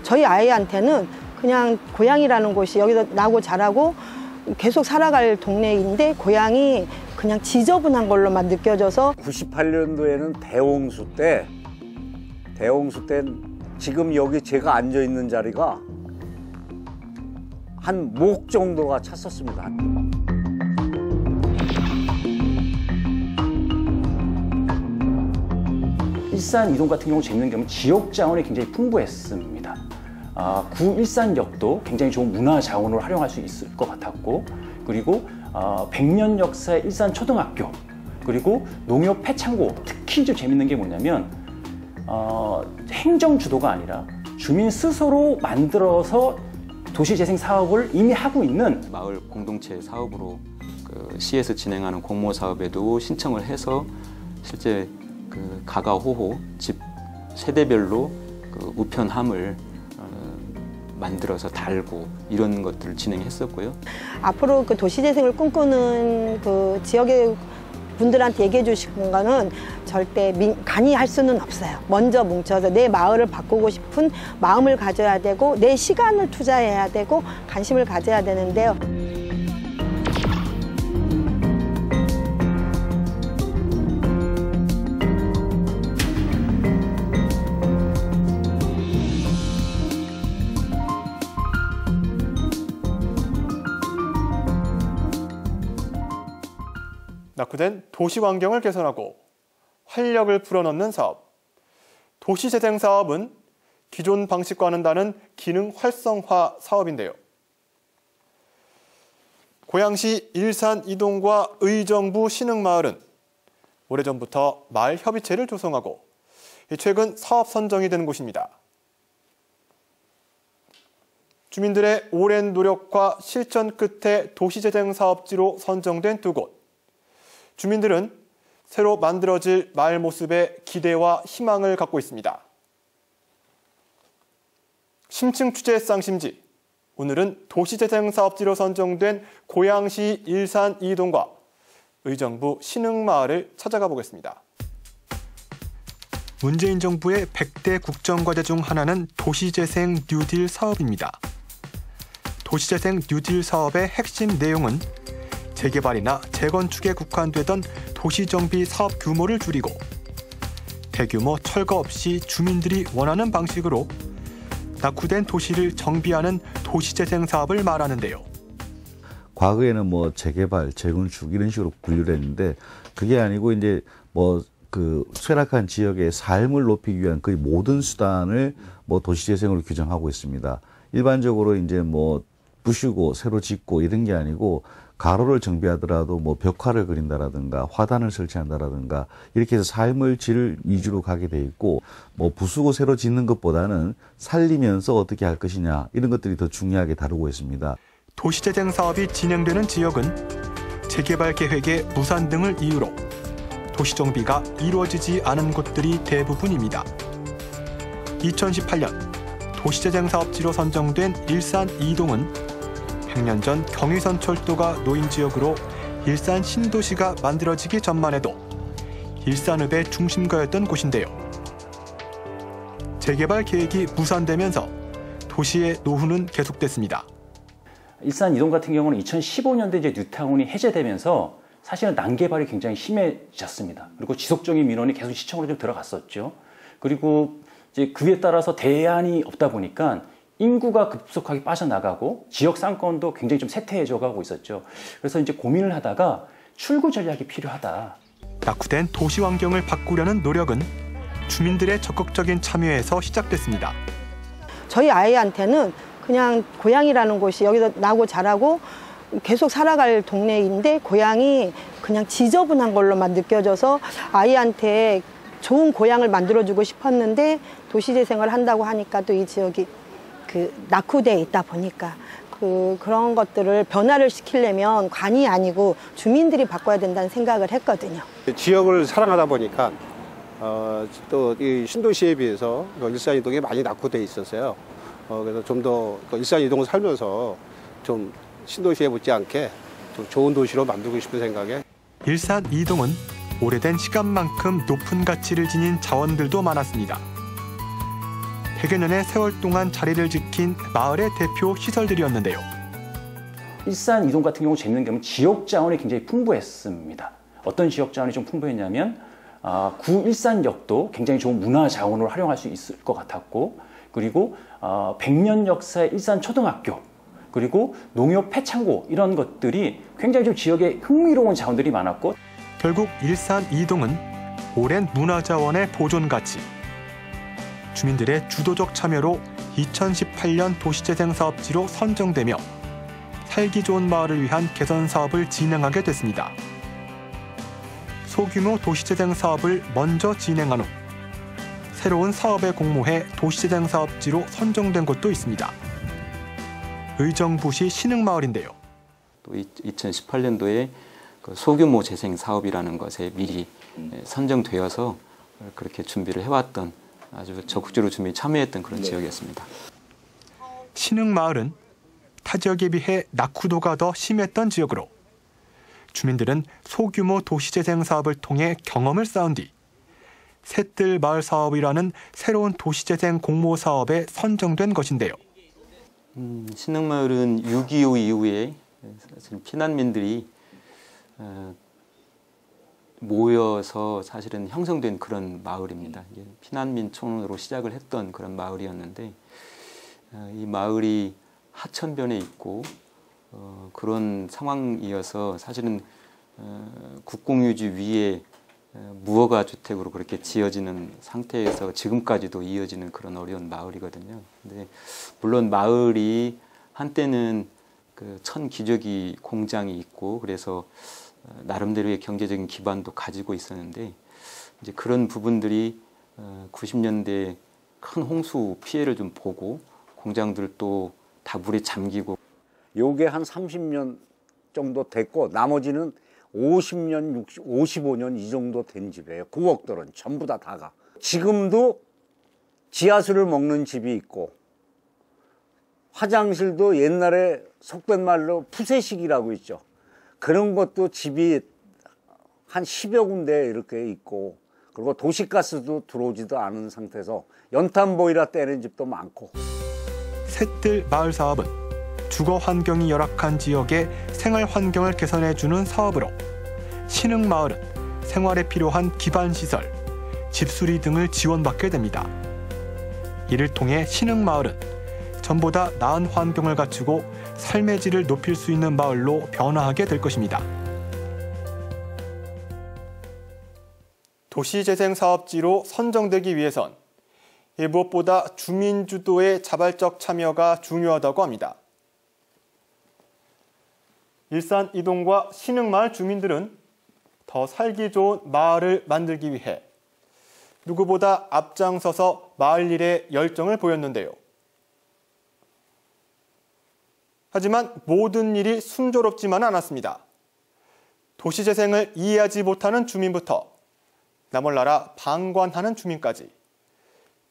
저희 아이한테는 그냥 고향이라는 곳이 여기서 나고 자라고 계속 살아갈 동네인데 고향이 그냥 지저분한 걸로만 느껴져서 98년도에는 대홍수 때 지금 여기 제가 앉아 있는 자리가 한 목 정도가 찼었습니다. 일산 이동 같은 경우 재밌는 경우는 지역 자원이 굉장히 풍부했습니다. 구 일산역도 굉장히 좋은 문화 자원으로 활용할 수 있을 것 같았고, 그리고 100년 역사의 일산 초등학교, 그리고 농협 폐창고, 특히 좀 재밌는 게 뭐냐면 행정 주도가 아니라 주민 스스로 만들어서 도시재생 사업을 이미 하고 있는 마을 공동체 사업으로 그 시에서 진행하는 공모 사업에도 신청을 해서 실제 그 가가호호 집 세대별로 그 우편함을 만들어서 달고 이런 것들을 진행했었고요. 앞으로 그 도시재생을 꿈꾸는 그 지역의 분들한테 얘기해 주시는 거는 절대 간이 할 수는 없어요. 먼저 뭉쳐서 내 마을을 바꾸고 싶은 마음을 가져야 되고 내 시간을 투자해야 되고 관심을 가져야 되는데요. 낙후된 도시 환경을 개선하고 활력을 불어넣는 사업. 도시재생 사업은 기존 방식과는 다른 기능 활성화 사업인데요. 고양시 일산 이동과 의정부 신흥마을은 오래전부터 마을 협의체를 조성하고 최근 사업 선정이 된 곳입니다. 주민들의 오랜 노력과 실천 끝에 도시재생 사업지로 선정된 두 곳. 주민들은 새로 만들어질 마을 모습에 기대와 희망을 갖고 있습니다. 심층 취재 쌍심지. 오늘은 도시재생 사업지로 선정된 고양시 일산 이동과 의정부 신흥마을을 찾아가 보겠습니다. 문재인 정부의 100대 국정과제 중 하나는 도시재생 뉴딜 사업입니다. 도시재생 뉴딜 사업의 핵심 내용은 재개발이나 재건축에 국한되던 도시정비 사업 규모를 줄이고 대규모 철거 없이 주민들이 원하는 방식으로 낙후된 도시를 정비하는 도시재생 사업을 말하는데요. 과거에는 뭐 재개발, 재건축 이런 식으로 분류를 했는데 그게 아니고 이제 뭐 그 쇠락한 지역의 삶을 높이기 위한 거의 모든 수단을 뭐 도시재생으로 규정하고 있습니다. 일반적으로 이제 뭐 부수고 새로 짓고 이런 게 아니고 가로를 정비하더라도 뭐 벽화를 그린다라든가 화단을 설치한다라든가 이렇게 해서 삶을 질 위주로 가게 돼 있고 뭐 부수고 새로 짓는 것보다는 살리면서 어떻게 할 것이냐 이런 것들이 더 중요하게 다루고 있습니다. 도시재생 사업이 진행되는 지역은 재개발 계획의 무산 등을 이유로 도시정비가 이루어지지 않은 곳들이 대부분입니다. 2018년 도시재생 사업지로 선정된 일산 이동은 100년 전 경의선 철도가 놓인 지역으로 일산 신도시가 만들어지기 전만 해도 일산읍의 중심가였던 곳인데요. 재개발 계획이 무산되면서 도시의 노후는 계속됐습니다. 일산 이동 같은 경우는 2015년도에 이제 뉴타운이 해제되면서 사실은 난개발이 굉장히 심해졌습니다. 그리고 지속적인 민원이 계속 시청으로 좀 들어갔었죠. 그리고 이제 그에 따라서 대안이 없다 보니까 인구가 급속하게 빠져나가고 지역 상권도 굉장히 좀 쇠퇴해져 가고 있었죠. 그래서 이제 고민을 하다가 출구 전략이 필요하다. 낙후된 도시 환경을 바꾸려는 노력은 주민들의 적극적인 참여에서 시작됐습니다. 저희 아이한테는 그냥 고향이라는 곳이 여기서 나고 자라고 계속 살아갈 동네인데 고향이 그냥 지저분한 걸로만 느껴져서 아이한테 좋은 고향을 만들어주고 싶었는데 도시재생을 한다고 하니까 또 이 지역이 그 낙후돼 있다 보니까 그런 것들을 변화를 시키려면 관이 아니고 주민들이 바꿔야 된다는 생각을 했거든요. 지역을 사랑하다 보니까 또 이 신도시에 비해서 일산 이동이 많이 낙후돼 있었어요. 그래서 좀 더 일산 이동을 살면서 좀 신도시에 못지않게 좀 좋은 도시로 만들고 싶은 생각에 일산 이동은 오래된 시간만큼 높은 가치를 지닌 자원들도 많았습니다. 100여 년의 세월 동안 자리를 지킨 마을의 대표 시설들이었는데요. 일산 이동 같은 경우 재밌는 게 지역 자원이 굉장히 풍부했습니다. 어떤 지역 자원이 좀 풍부했냐면 구 일산역도 굉장히 좋은 문화 자원으로 활용할 수 있을 것 같았고, 그리고 100년 역사의 일산 초등학교, 그리고 농협 폐창고, 이런 것들이 굉장히 좀 지역에 흥미로운 자원들이 많았고, 결국 일산 이동은 오랜 문화자원의 보존 가치, 주민들의 주도적 참여로 2018년 도시재생 사업지로 선정되며 살기 좋은 마을을 위한 개선 사업을 진행하게 됐습니다. 소규모 도시재생 사업을 먼저 진행한 후 새로운 사업에 공모해 도시재생 사업지로 선정된 곳도 있습니다. 의정부시 신흥마을인데요. 또 2018년도에 그 소규모 재생 사업이라는 것에 미리 선정되어서 그렇게 준비를 해왔던, 아주 적극적으로 준비에 참여했던 그런 지역이었습니다. 신흥마을은 타 지역에 비해 낙후도가 더 심했던 지역으로 주민들은 소규모 도시재생 사업을 통해 경험을 쌓은 뒤 셋들 마을 사업이라는 새로운 도시재생 공모 사업에 선정된 것인데요. 신흥마을은 6.25 이후에 사실 피난민들이 모여서 사실은 형성된 그런 마을입니다. 피난민촌으로 시작을 했던 그런 마을이었는데, 이 마을이 하천변에 있고 그런 상황이어서 사실은 국공유지 위에 무허가 주택으로 그렇게 지어지는 상태에서 지금까지도 이어지는 그런 어려운 마을이거든요. 근데 물론 마을이 한때는 그 천기저귀 공장이 있고 그래서 나름대로의 경제적인 기반도 가지고 있었는데, 이제 그런 부분들이 90년대 큰 홍수 피해를 좀 보고 공장들도 다 물에 잠기고, 요게 한 30년 정도 됐고 나머지는 50년, 60, 55년 이 정도 된 집이에요. 9억들은 전부 다가. 지금도 지하수를 먹는 집이 있고, 화장실도 옛날에 속된 말로 푸세식이라고 있죠. 그런 것도 집이 한 10여 군데 이렇게 있고, 그리고 도시가스도 들어오지도 않은 상태에서 연탄 보일러 떼는 집도 많고. 셋들 마을 사업은 주거 환경이 열악한 지역의 생활 환경을 개선해주는 사업으로 신흥마을은 생활에 필요한 기반시설, 집수리 등을 지원받게 됩니다. 이를 통해 신흥마을은 전보다 나은 환경을 갖추고 삶의 질을 높일 수 있는 마을로 변화하게 될 것입니다. 도시재생사업지로 선정되기 위해선 무엇보다 주민 주도의 자발적 참여가 중요하다고 합니다. 일산 이동과 신흥마을 주민들은 더 살기 좋은 마을을 만들기 위해 누구보다 앞장서서 마을 일에 열정을 보였는데요. 하지만 모든 일이 순조롭지만은 않았습니다. 도시재생을 이해하지 못하는 주민부터 나몰라라 방관하는 주민까지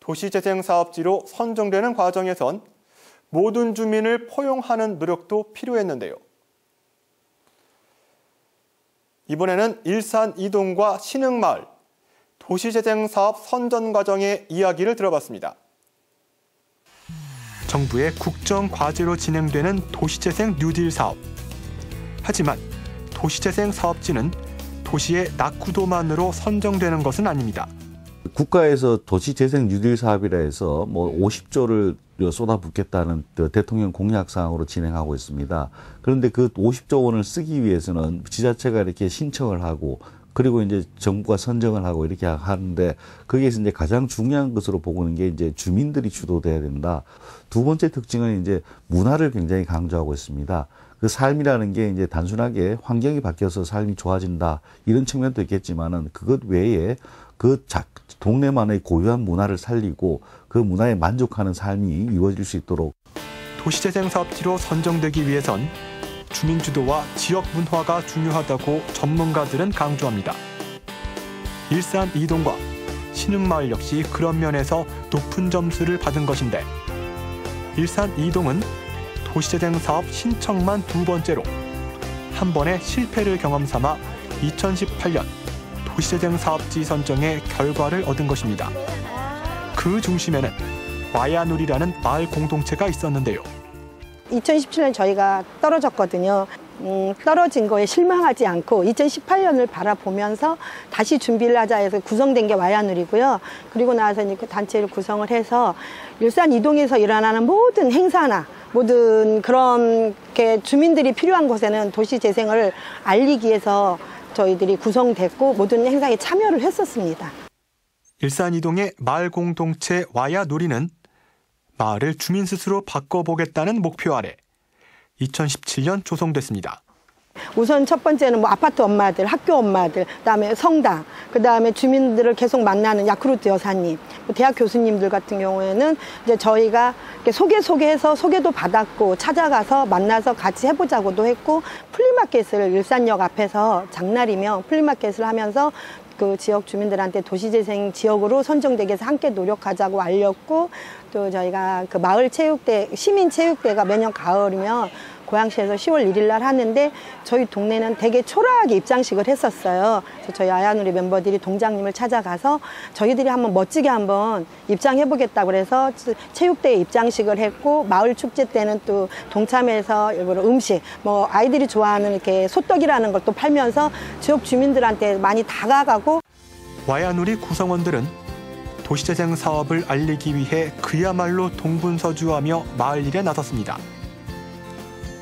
도시재생 사업지로 선정되는 과정에선 모든 주민을 포용하는 노력도 필요했는데요. 이번에는 일산 이동과 신흥마을 도시재생 사업 선정 과정의 이야기를 들어봤습니다. 정부의 국정 과제로 진행되는 도시재생 뉴딜 사업. 하지만 도시재생 사업지는 도시의 낙후도만으로 선정되는 것은 아닙니다. 국가에서 도시재생 뉴딜 사업이라 해서 50조를 쏟아붓겠다는 대통령 공약 사항으로 진행하고 있습니다. 그런데 그 50조 원을 쓰기 위해서는 지자체가 이렇게 신청을 하고, 그리고 이제 정부가 선정을 하고 이렇게 하는데, 거기에서 이제 가장 중요한 것으로 보고는 게 이제 주민들이 주도돼야 된다. 두 번째 특징은 이제 문화를 굉장히 강조하고 있습니다. 그 삶이라는 게 이제 단순하게 환경이 바뀌어서 삶이 좋아진다 이런 측면도 있겠지만은, 그것 외에 그 동네만의 고유한 문화를 살리고 그 문화에 만족하는 삶이 이루어질 수 있도록. 도시재생 사업지로 선정되기 위해선 주민 주도와 지역 문화가 중요하다고 전문가들은 강조합니다. 일산 이동과 신흥마을 역시 그런 면에서 높은 점수를 받은 것인데, 일산 이동은 도시재생 사업 신청만 2번째로 한 번의 실패를 경험 삼아 2018년 도시재생 사업지 선정의 결과를 얻은 것입니다. 그 중심에는 와야누리라는 마을 공동체가 있었는데요. 2017년 저희가 떨어졌거든요. 떨어진 거에 실망하지 않고 2018년을 바라보면서 다시 준비를 하자 해서 구성된 게 와야누리고요. 그리고 나서 이제 그 단체를 구성을 해서 일산 이동에서 일어나는 모든 행사나 모든 그런 게 주민들이 필요한 곳에는 도시 재생을 알리기 위해서 저희들이 구성됐고 모든 행사에 참여를 했었습니다. 일산 이동의 마을 공동체 와야누리는 마을을 주민 스스로 바꿔보겠다는 목표 아래 2017년 조성됐습니다. 우선 첫 번째는 뭐 아파트 엄마들, 학교 엄마들, 그다음에 성당, 그다음에 주민들을 계속 만나는 야쿠르트 여사님, 대학 교수님들 같은 경우에는 이제 저희가 소개해서 소개도 받았고 찾아가서 만나서 같이 해보자고도 했고 플리마켓을 일산역 앞에서 장날이면 플리마켓을 하면서 그 지역 주민들한테 도시재생 지역으로 선정되게 해서 함께 노력하자고 알렸고 또 저희가 그 마을 체육대, 시민 체육대가 매년 가을이면 고양시에서 10월 1일 날 하는데 저희 동네는 되게 초라하게 입장식을 했었어요. 그래서 저희 아야누리 멤버들이 동장님을 찾아가서 저희들이 한번 멋지게 한번 입장해보겠다고 그래서 체육대에 입장식을 했고 마을 축제 때는 또 동참해서 일부러 음식, 뭐 아이들이 좋아하는 이렇게 소떡이라는 걸 또 팔면서 지역 주민들한테 많이 다가가고 와야누리 구성원들은 도시재생 사업을 알리기 위해 그야말로 동분서주하며 마을 일에 나섰습니다.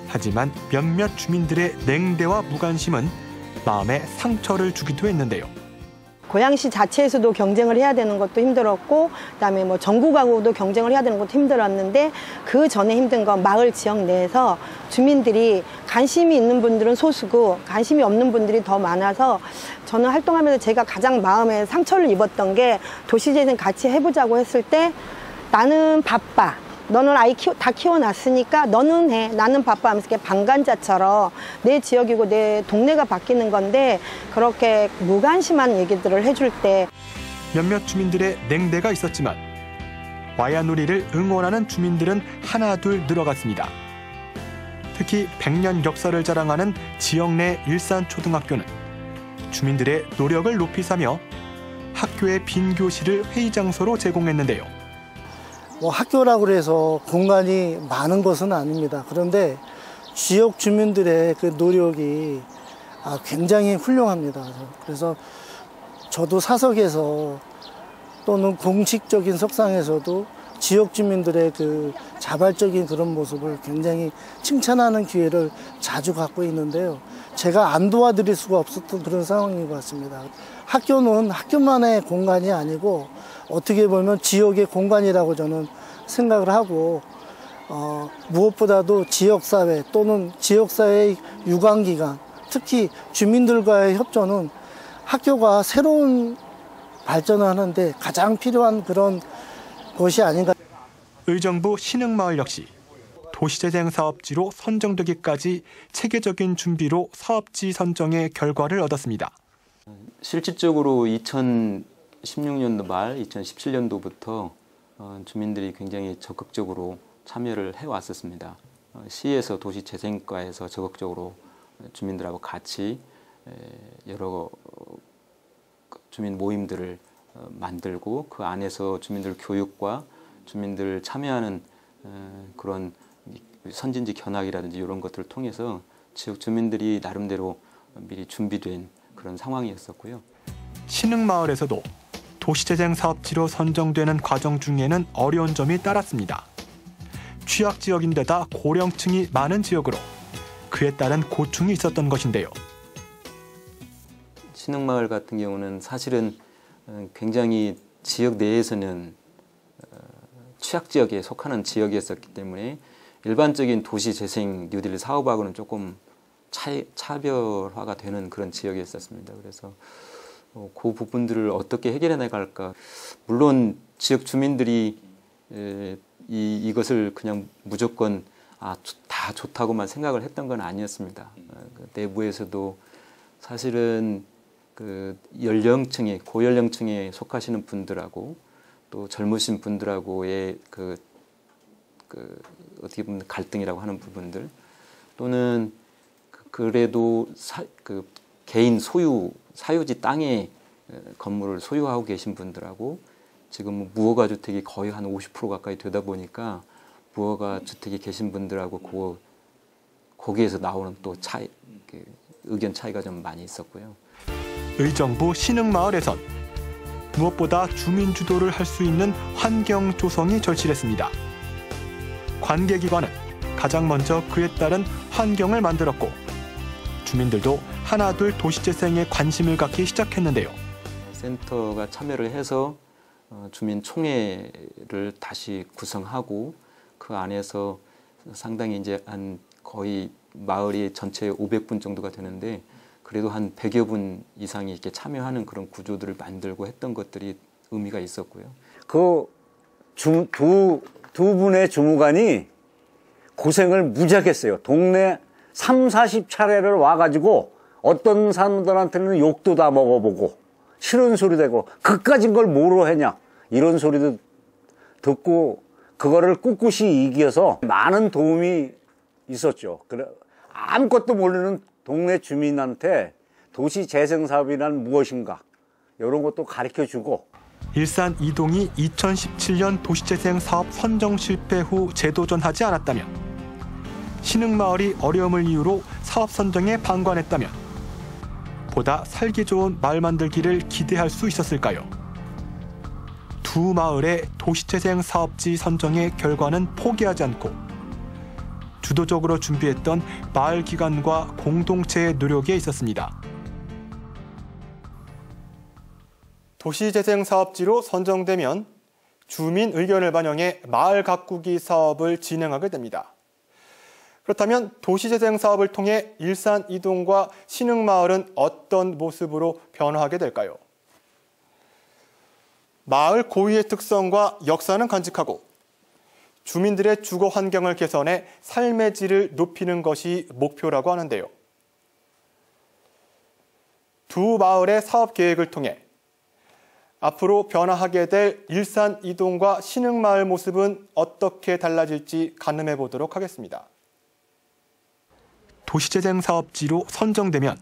하지만 몇몇 주민들의 냉대와 무관심은 마음에 상처를 주기도 했는데요. 고양시 자체에서도 경쟁을 해야 되는 것도 힘들었고 그다음에 뭐 전국하고도 경쟁을 해야 되는 것도 힘들었는데 그 전에 힘든 건 마을 지역 내에서 주민들이 관심이 있는 분들은 소수고 관심이 없는 분들이 더 많아서 저는 활동하면서 제가 가장 마음에 상처를 입었던 게 도시재생 같이 해보자고 했을 때 나는 바빠. 너는 아이 다 키워놨으니까 너는 해. 나는 바빠 하면서 이렇게 방관자처럼 내 지역이고 내 동네가 바뀌는 건데 그렇게 무관심한 얘기들을 해줄 때 몇몇 주민들의 냉대가 있었지만 와야누리를 응원하는 주민들은 하나둘 늘어갔습니다. 특히 100년 역사를 자랑하는 지역 내 일산초등학교는 주민들의 노력을 높이 사며 학교의 빈 교실을 회의 장소로 제공했는데요. 뭐 학교라고 해서 공간이 많은 것은 아닙니다. 그런데 지역 주민들의 그 노력이 굉장히 훌륭합니다. 그래서 저도 사석에서 또는 공식적인 석상에서도 지역 주민들의 그 자발적인 그런 모습을 굉장히 칭찬하는 기회를 자주 갖고 있는데요. 제가 안 도와드릴 수가 없었던 그런 상황인 것 같습니다. 학교는 학교만의 공간이 아니고 어떻게 보면 지역의 공간이라고 저는 생각을 하고 무엇보다도 지역사회 또는 지역사회의 유관기관, 특히 주민들과의 협조는 학교가 새로운 발전을 하는데 가장 필요한 그런 것이 아닌가. 의정부 신흥마을 역시 도시재생 사업지로 선정되기까지 체계적인 준비로 사업지 선정의 결과를 얻었습니다. 실질적으로 2016년도 말 2017년도부터 주민들이 굉장히 적극적으로 참여를 해왔었습니다. 시에서 도시재생과에서 적극적으로 주민들하고 같이 여러 주민 모임들을 만들고 그 안에서 주민들 교육과 주민들 참여하는 그런 선진지 견학이라든지 이런 것들을 통해서 지역 주민들이 나름대로 미리 준비된 그런 상황이었었고요. 신흥마을에서도 도시재생 사업지로 선정되는 과정 중에는 어려운 점이 따랐습니다. 취약지역인데다 고령층이 많은 지역으로 그에 따른 고충이 있었던 것인데요. 신흥마을 같은 경우는 사실은 굉장히 지역 내에서는 취약지역에 속하는 지역이었기 때문에 일반적인 도시재생 뉴딜 사업하고는 조금 차별화가 되는 그런 지역이었습니다. 그래서 그 부분들을 어떻게 해결해 나갈까. 물론 지역 주민들이 이것을 그냥 무조건 다 좋다고만 생각을 했던 건 아니었습니다. 내부에서도 사실은 그 연령층에 고연령층에 속하시는 분들하고 또 젊으신 분들하고의 그 어떻게 보면 갈등이라고 하는 부분들 또는 그래도 그 개인 사유지 땅에 건물을 소유하고 계신 분들하고 지금 무허가 주택이 거의 한 50% 가까이 되다 보니까 무허가 주택에 계신 분들하고 거기에서 나오는 또 차이, 의견 차이가 좀 많이 있었고요. 의정부 신흥마을에선 무엇보다 주민 주도를 할 수 있는 환경 조성이 절실했습니다. 관계기관은 가장 먼저 그에 따른 환경을 만들었고 주민들도 하나둘 도시재생에 관심을 갖기 시작했는데요. 센터가 참여를 해서 주민총회를 다시 구성하고 그 안에서 상당히 이제 한 거의 마을이 전체 500분 정도가 되는데 그래도 한 100여 분 이상이 이렇게 참여하는 그런 구조들을 만들고 했던 것들이 의미가 있었고요. 그 두 분의 주무관이 고생을 무지하게 했어요. 동네 30-40차례를 와가지고 어떤 사람들한테는 욕도 다 먹어보고 싫은 소리 되고 그까진 걸 뭐로 했냐 이런 소리도 듣고 그거를 꿋꿋이 이겨서 많은 도움이 있었죠. 그래 아무것도 모르는 동네 주민한테 도시재생사업이란 무엇인가 이런 것도 가르쳐주고 일산 이동이 2017년 도시재생 사업 선정 실패 후 재도전하지 않았다면 신흥마을이 어려움을 이유로 사업 선정에 방관했다면 보다 살기 좋은 마을 만들기를 기대할 수 있었을까요? 두 마을의 도시재생 사업지 선정의 결과는 포기하지 않고 주도적으로 준비했던 마을 기관과 공동체의 노력에 있었습니다. 도시재생 사업지로 선정되면 주민 의견을 반영해 마을 가꾸기 사업을 진행하게 됩니다. 그렇다면 도시재생 사업을 통해 일산 이동과 신흥마을은 어떤 모습으로 변화하게 될까요? 마을 고유의 특성과 역사는 간직하고 주민들의 주거 환경을 개선해 삶의 질을 높이는 것이 목표라고 하는데요. 두 마을의 사업 계획을 통해 앞으로 변화하게 될 일산 이동과 신흥마을 모습은 어떻게 달라질지 가늠해 보도록 하겠습니다. 도시재생 사업지로 선정되면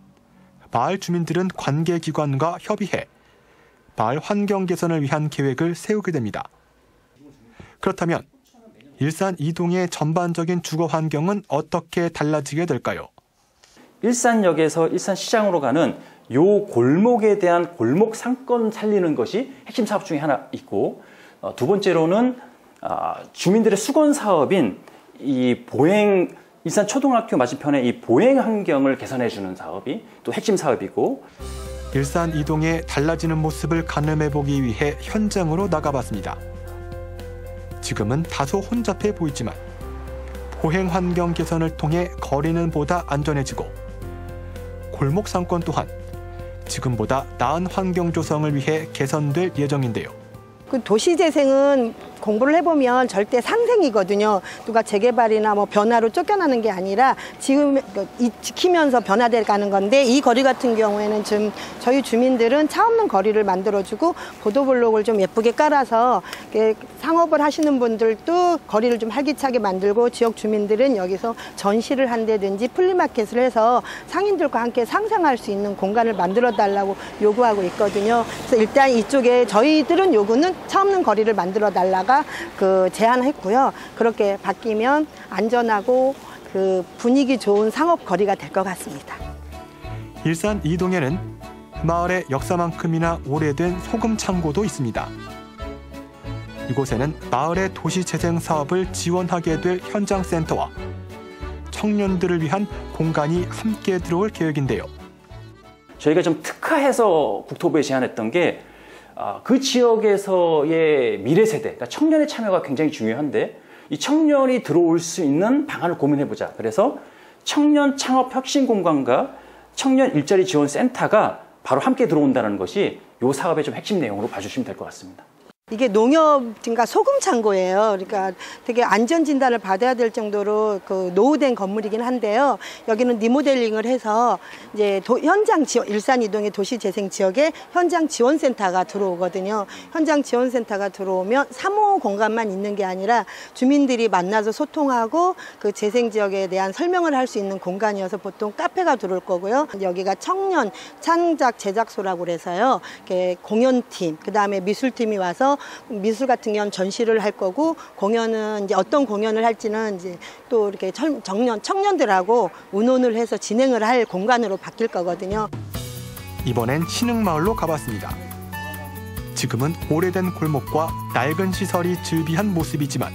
마을 주민들은 관계기관과 협의해 마을 환경 개선을 위한 계획을 세우게 됩니다. 그렇다면 일산 이동의 전반적인 주거 환경은 어떻게 달라지게 될까요? 일산역에서 일산시장으로 가는 요 골목에 대한 골목 상권 살리는 것이 핵심 사업 중에 하나 있고 두 번째로는 주민들의 수건 사업인 이 보행 일산 초등학교 맞은편에 이 보행 환경을 개선해 주는 사업이 또 핵심 사업이고 일산 이동의 달라지는 모습을 가늠해 보기 위해 현장으로 나가봤습니다. 지금은 다소 혼잡해 보이지만 보행 환경 개선을 통해 거리는 보다 안전해지고 골목 상권 또한 지금보다 나은 환경 조성을 위해 개선될 예정인데요. 그 도시재생은 공부를 해보면 절대 상생이거든요. 누가 재개발이나 뭐 변화로 쫓겨나는 게 아니라 지금 지키면서 변화돼 가는 건데 이 거리 같은 경우에는 지금 저희 주민들은 차 없는 거리를 만들어주고 보도블록을 좀 예쁘게 깔아서 상업을 하시는 분들도 거리를 좀 활기차게 만들고 지역 주민들은 여기서 전시를 한다든지 플리마켓을 해서 상인들과 함께 상생할 수 있는 공간을 만들어 달라고 요구하고 있거든요. 그래서 일단 이쪽에 저희들은 요구는 차 없는 거리를 만들어 달라가 제안했고요. 그렇게 바뀌면 안전하고 분위기 좋은 상업 거리가 될 것 같습니다. 일산 이동에는 마을의 역사만큼이나 오래된 소금 창고도 있습니다. 이곳에는 마을의 도시재생 사업을 지원하게 될 현장센터와 청년들을 위한 공간이 함께 들어올 계획인데요. 저희가 좀 특화해서 국토부에 제안했던 게 그 지역에서의 미래 세대, 그러니까 청년의 참여가 굉장히 중요한데 이 청년이 들어올 수 있는 방안을 고민해보자. 그래서 청년 창업 혁신 공간과 청년 일자리 지원 센터가 바로 함께 들어온다는 것이 이 사업의 좀 핵심 내용으로 봐주시면 될 것 같습니다. 이게 농협인가 소금 창고예요. 그러니까 되게 안전 진단을 받아야 될 정도로 노후된 건물이긴 한데요. 여기는 리모델링을 해서 이제 현장 지원, 일산 이동의 도시재생 지역에 현장 지원센터가 들어오거든요. 현장 지원센터가 들어오면 사무 공간만 있는 게 아니라 주민들이 만나서 소통하고 그 재생 지역에 대한 설명을 할 수 있는 공간이어서 보통 카페가 들어올 거고요. 여기가 청년 창작 제작소라고 그래서요. 공연팀, 그다음에 미술팀이 와서 미술 같은 경우는 전시를 할 거고 공연은 이제 어떤 공연을 할지는 이제 또 이렇게 청년들하고 의논을 해서 진행을 할 공간으로 바뀔 거거든요. 이번엔 신흥마을로 가봤습니다. 지금은 오래된 골목과 낡은 시설이 즐비한 모습이지만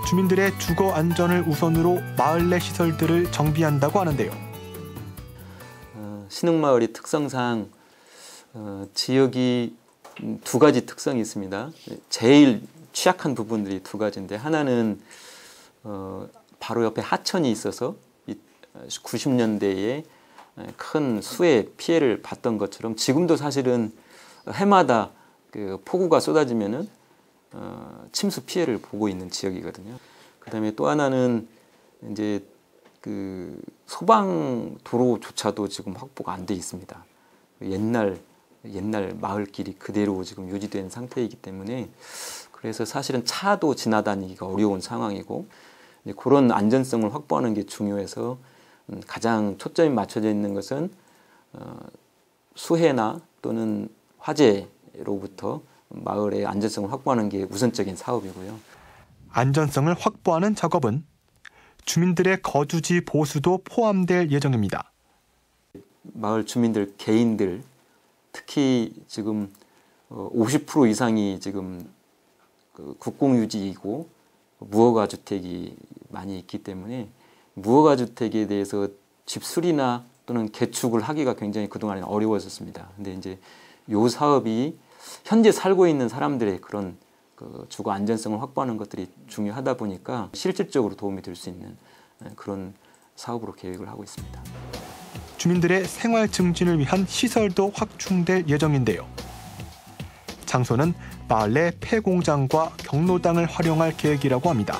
주민들의 주거 안전을 우선으로 마을 내 시설들을 정비한다고 하는데요. 신흥마을의 특성상 지역이 두 가지 특성이 있습니다. 제일 취약한 부분들이 두 가지인데, 하나는 바로 옆에 하천이 있어서 90년대에 큰 수해 피해를 봤던 것처럼 지금도 사실은 해마다 그 폭우가 쏟아지면은 침수 피해를 보고 있는 지역이거든요. 그다음에 또 하나는 이제 그 소방 도로조차도 지금 확보가 안 돼 있습니다. 옛날 마을길이 그대로 지금 유지된 상태이기 때문에, 그래서 사실은 차도 지나다니기가 어려운 상황이고, 그런 안전성을 확보하는 게 중요해서 가장 초점이 맞춰져 있는 것은 수해나 또는 화재로부터 마을의 안전성을 확보하는 게 우선적인 사업이고요. 안전성을 확보하는 작업은 주민들의 거주지 보수도 포함될 예정입니다. 마을 주민들 개인들, 특히 지금 50% 이상이 지금 국공유지이고 무허가 주택이 많이 있기 때문에 무허가 주택에 대해서 집수리나 또는 개축을 하기가 굉장히 그동안에 어려웠었습니다. 근데 이제 이 사업이 현재 살고 있는 사람들의 그런 주거 안전성을 확보하는 것들이 중요하다 보니까 실질적으로 도움이 될 수 있는 그런 사업으로 계획을 하고 있습니다. 주민들의 생활 증진을 위한 시설도 확충될 예정인데요. 장소는 마을 내 폐공장과 경로당을 활용할 계획이라고 합니다.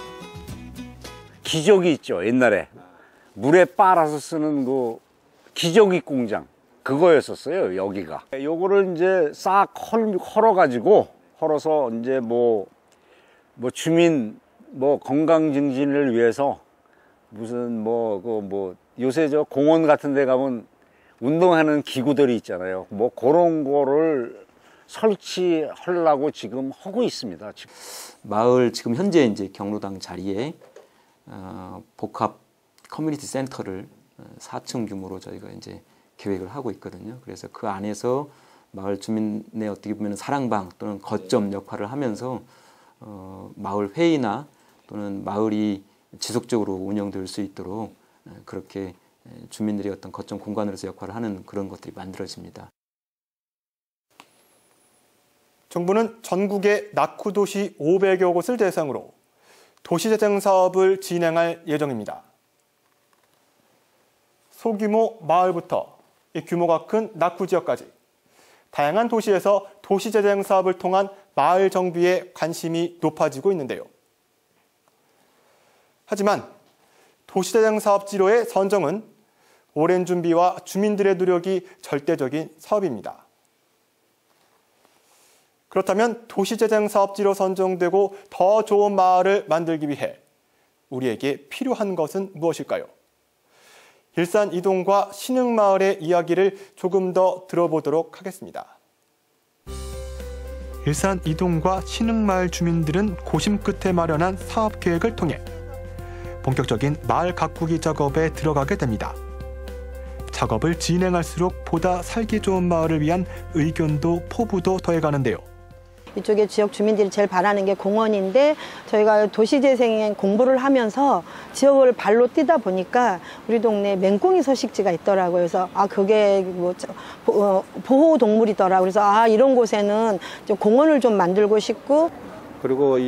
기저귀 있죠, 옛날에 물에 빨아서 쓰는 그 기저귀 공장, 그거였었어요. 여기가 요거를 이제 싹 헐어서 이제 뭐 주민 건강 증진을 위해서 무슨 요새 저 공원 같은 데 가면 운동하는 기구들이 있잖아요. 그런 거를 설치하려고 지금 하고 있습니다. 지금. 마을 지금 현재 이제 경로당 자리에 복합 커뮤니티 센터를 4층 규모로 저희가 이제 계획을 하고 있거든요. 그래서 그 안에서 마을 주민의 어떻게 보면 사랑방 또는 거점 역할을 하면서 마을 회의나 또는 마을이 지속적으로 운영될 수 있도록 그렇게 주민들이 어떤 거점 공간으로서 역할을 하는 그런 것들이 만들어집니다. 정부는 전국의 낙후도시 500여 곳을 대상으로 도시재생 사업을 진행할 예정입니다. 소규모 마을부터 규모가 큰 낙후 지역까지 다양한 도시에서 도시재생 사업을 통한 마을 정비에 관심이 높아지고 있는데요. 하지만 도시재생 사업지로의 선정은 오랜 준비와 주민들의 노력이 절대적인 사업입니다. 그렇다면 도시재생 사업지로 선정되고 더 좋은 마을을 만들기 위해 우리에게 필요한 것은 무엇일까요? 일산 이동과 신흥마을의 이야기를 조금 더 들어보도록 하겠습니다. 일산 이동과 신흥마을 주민들은 고심 끝에 마련한 사업 계획을 통해 본격적인 마을 가꾸기 작업에 들어가게 됩니다. 작업을 진행할수록 보다 살기 좋은 마을을 위한 의견도 포부도 더해가는데요. 이쪽에 지역 주민들이 제일 바라는 게 공원인데, 저희가 도시재생 공부를 하면서 지역을 발로 뛰다 보니까 우리 동네에 맹꽁이 서식지가 있더라고요. 그래서 그게 보호동물이더라고요. 그래서 이런 곳에는 좀 공원을 좀 만들고 싶고. 그리고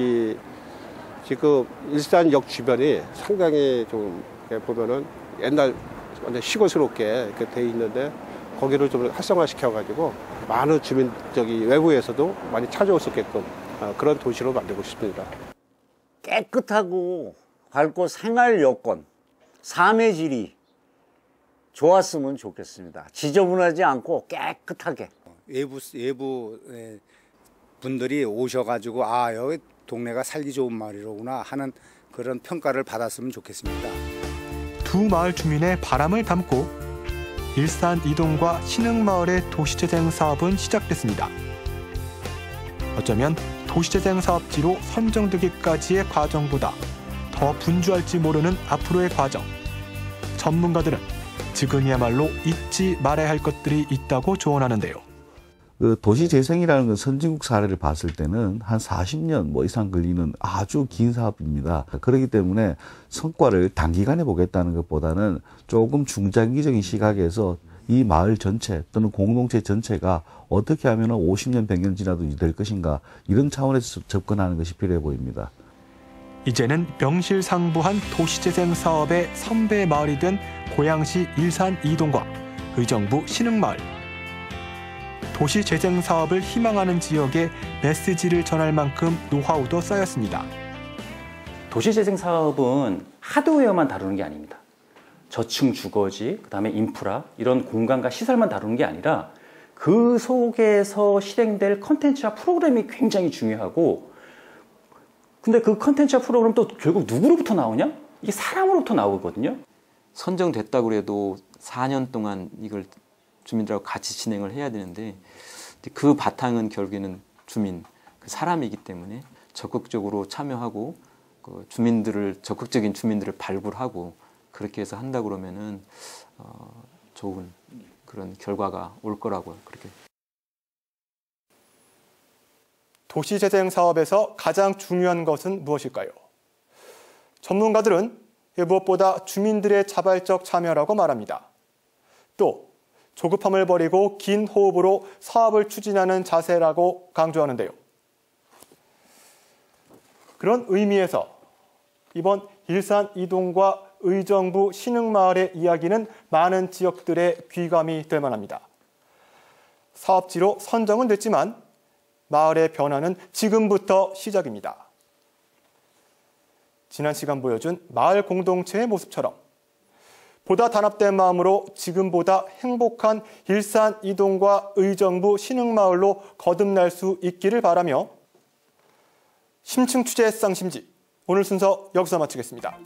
지금 일산역 주변이 상당히 좀 보면은 옛날 완전 시골스럽게 이렇게 돼 있는데, 거기를 좀 활성화시켜가지고 많은 주민 외부에서도 많이 찾아올 수 있게끔 그런 도시로 만들고 싶습니다. 깨끗하고 밝고 생활 여건, 삶의 질이 좋았으면 좋겠습니다. 지저분하지 않고 깨끗하게. 외부 분들이 오셔가지고 여기 동네가 살기 좋은 마을이로구나 하는 그런 평가를 받았으면 좋겠습니다. 두 마을 주민의 바람을 담고 일산 이동과 신흥마을의 도시재생 사업은 시작됐습니다. 어쩌면 도시재생 사업지로 선정되기까지의 과정보다 더 분주할지 모르는 앞으로의 과정. 전문가들은 지금이야말로 잊지 말아야 할 것들이 있다고 조언하는데요. 그 도시재생이라는 건 선진국 사례를 봤을 때는 한 40년 뭐 이상 걸리는 아주 긴 사업입니다. 그렇기 때문에 성과를 단기간에 보겠다는 것보다는 조금 중장기적인 시각에서 이 마을 전체 또는 공동체 전체가 어떻게 하면 50년, 100년 지나도 될 것인가, 이런 차원에서 접근하는 것이 필요해 보입니다. 이제는 명실상부한 도시재생 사업의 선배 마을이 된 고양시 일산 이동과 의정부 신흥마을. 도시재생 사업을 희망하는 지역에 메시지를 전할 만큼 노하우도 쌓였습니다. 도시재생 사업은 하드웨어만 다루는 게 아닙니다. 저층 주거지, 그다음에 인프라, 이런 공간과 시설만 다루는 게 아니라 그 속에서 실행될 컨텐츠와 프로그램이 굉장히 중요하고, 근데 그 컨텐츠와 프로그램 또 결국 누구로부터 나오냐? 이게 사람으로부터 나오거든요. 선정됐다고 해도 4년 동안 이걸 주민들하고 같이 진행을 해야 되는데, 그 바탕은 결국에는 주민, 그 사람이기 때문에 적극적으로 참여하고 그 적극적인 주민들을 발굴하고 그렇게 해서 한다 그러면은 좋은 그런 결과가 올 거라고 그렇게. 도시재생 사업에서 가장 중요한 것은 무엇일까요? 전문가들은 무엇보다 주민들의 자발적 참여라고 말합니다. 또 조급함을 버리고 긴 호흡으로 사업을 추진하는 자세라고 강조하는데요. 그런 의미에서 이번 일산 이동과 의정부 신흥마을의 이야기는 많은 지역들의 귀감이 될 만합니다. 사업지로 선정은 됐지만 마을의 변화는 지금부터 시작입니다. 지난 시간 보여준 마을 공동체의 모습처럼 보다 단합된 마음으로 지금보다 행복한 일산 이동과 의정부 신흥마을로 거듭날 수 있기를 바라며 심층 취재 쌍심지, 오늘 순서 여기서 마치겠습니다.